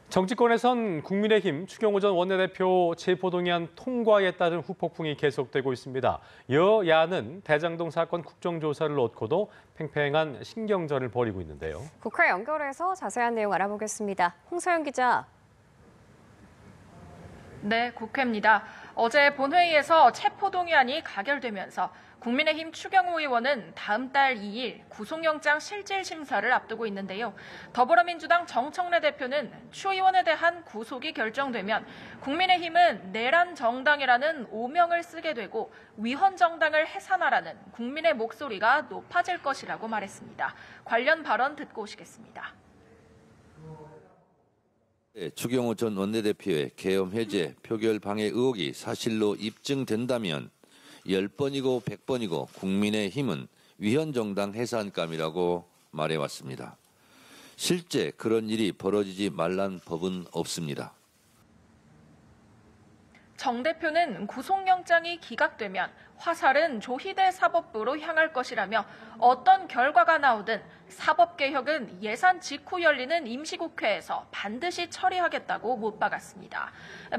정치권에선 국민의힘 추경호 전 원내대표 체포동의안 통과에 따른 후폭풍이 계속되고 있습니다. 여야는 대장동 사건 국정조사를 놓고도 팽팽한 신경전을 벌이고 있는데요. 국회 연결해서 자세한 내용 알아보겠습니다. 홍서영 기자. 네, 국회입니다. 어제 본회의에서 체포동의안이 가결되면서 국민의힘 추경호 의원은 다음 달 2일 구속영장 실질심사를 앞두고 있는데요. 더불어민주당 정청래 대표는 추 의원에 대한 구속이 결정되면 국민의힘은 내란 정당이라는 오명을 쓰게 되고 위헌 정당을 해산하라는 국민의 목소리가 높아질 것이라고 말했습니다. 관련 발언 듣고 오시겠습니다. 추경호 전 원내대표의 계엄 해제, 표결 방해 의혹이 사실로 입증된다면 10번이고 100번이고 국민의힘은 위헌 정당 해산감이라고 말해왔습니다. 실제 그런 일이 벌어지지 말란 법은 없습니다. 정 대표는 구속영장이 기각되면 화살은 조희대 사법부로 향할 것이라며 어떤 결과가 나오든 사법개혁은 예산 직후 열리는 임시국회에서 반드시 처리하겠다고 못 박았습니다.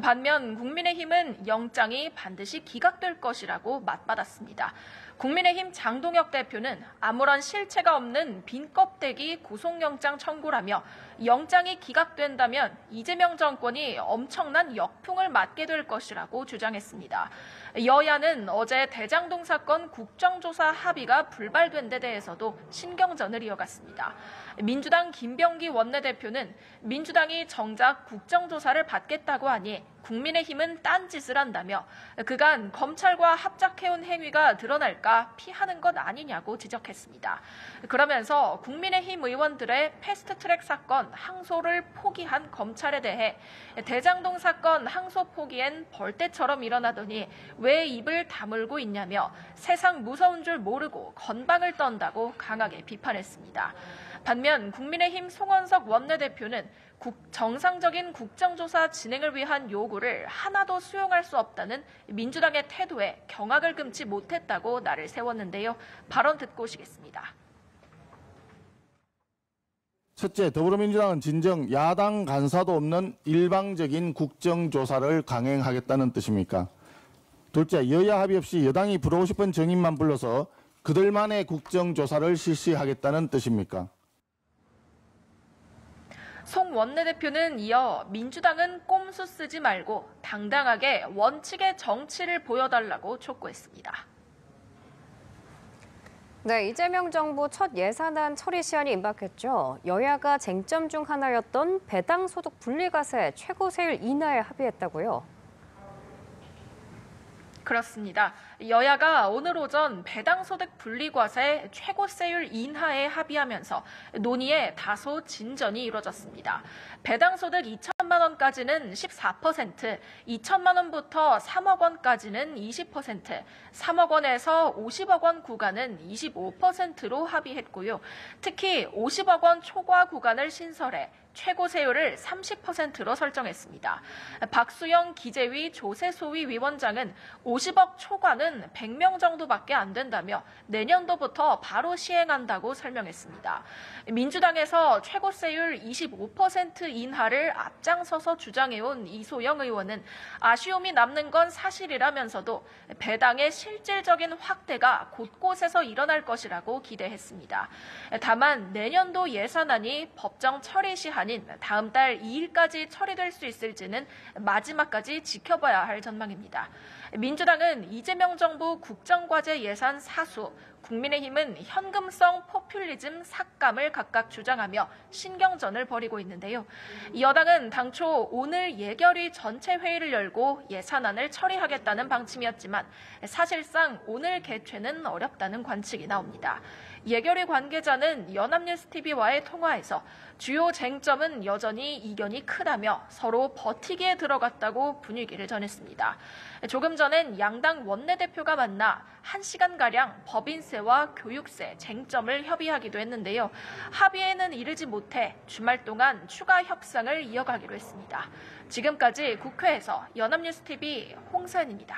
반면 국민의힘은 영장이 반드시 기각될 것이라고 맞받았습니다. 국민의힘 장동혁 대표는 아무런 실체가 없는 빈 껍데기 구속영장 청구라며 영장이 기각된다면 이재명 정권이 엄청난 역풍을 맞게 될 것이라고 주장했습니다. 여야는 어제 대장동 사건 국정조사 합의가 불발된 데 대해서도 신경전을 이어갔습니다. 민주당 김병기 원내대표는 민주당이 정작 국정조사를 받겠다고 하니 국민의힘은 딴짓을 한다며 그간 검찰과 합작해온 행위가 드러날까 피하는 것 아니냐고 지적했습니다. 그러면서 국민의힘 의원들의 패스트트랙 사건 항소를 포기한 검찰에 대해 대장동 사건 항소 포기엔 벌떼처럼 일어나더니 왜 입을 다물고 있냐며 세상 무서운 줄 모르고 건방을 떤다고 강하게 비판했습니다. 반면 국민의힘 송원석 원내대표는 정상적인 국정조사 진행을 위한 요구를 하나도 수용할 수 없다는 민주당의 태도에 경악을 금치 못했다고 날을 세웠는데요. 발언 듣고 오시겠습니다. 첫째, 더불어민주당은 진정 야당 간사도 없는 일방적인 국정조사를 강행하겠다는 뜻입니까? 둘째, 여야 합의 없이 여당이 부르고 싶은 정인만 불러서 그들만의 국정조사를 실시하겠다는 뜻입니까? 송 원내대표는 이어 민주당은 꼼수 쓰지 말고 당당하게 원칙의 정치를 보여달라고 촉구했습니다. 네, 이재명 정부 첫 예산안 처리 시한이 임박했죠. 여야가 쟁점 중 하나였던 배당소득 분리과세 최고 세율 인하에 합의했다고요? 그렇습니다. 여야가 오늘 오전 배당소득 분리과세 최고세율 인하에 합의하면서 논의에 다소 진전이 이뤄졌습니다. 배당소득 2천만 원까지는 14%, 2천만 원부터 3억 원까지는 20%, 3억 원에서 50억 원 구간은 25%로 합의했고요. 특히 50억 원 초과 구간을 신설해 최고세율을 30%로 설정했습니다. 박수영 기재위 조세소위 위원장은 50억 초과는 100명 정도밖에 안 된다며 내년도부터 바로 시행한다고 설명했습니다. 민주당에서 최고세율 25% 인하를 앞장서서 주장해온 이소영 의원은 아쉬움이 남는 건 사실이라면서도 배당의 실질적인 확대가 곳곳에서 일어날 것이라고 기대했습니다. 다만 내년도 예산안이 법정 처리 시한인 다음 달 2일까지 처리될 수 있을지는 마지막까지 지켜봐야 할 전망입니다. 민주당은 이재명 정부 국정과제 예산 사수, 국민의힘은 현금성 포퓰리즘 삭감을 각각 주장하며 신경전을 벌이고 있는데요. 여당은 당초 오늘 예결위 전체 회의를 열고 예산안을 처리하겠다는 방침이었지만 사실상 오늘 개최는 어렵다는 관측이 나옵니다. 예결위 관계자는 연합뉴스TV와의 통화에서 주요 쟁점은 여전히 이견이 크다며 서로 버티기에 들어갔다고 분위기를 전했습니다. 조금 전엔 양당 원내대표가 만나 1시간가량 법인세와 교육세 쟁점을 협의하기도 했는데요. 합의에는 이르지 못해 주말 동안 추가 협상을 이어가기로 했습니다. 지금까지 국회에서 연합뉴스TV 홍서연입니다.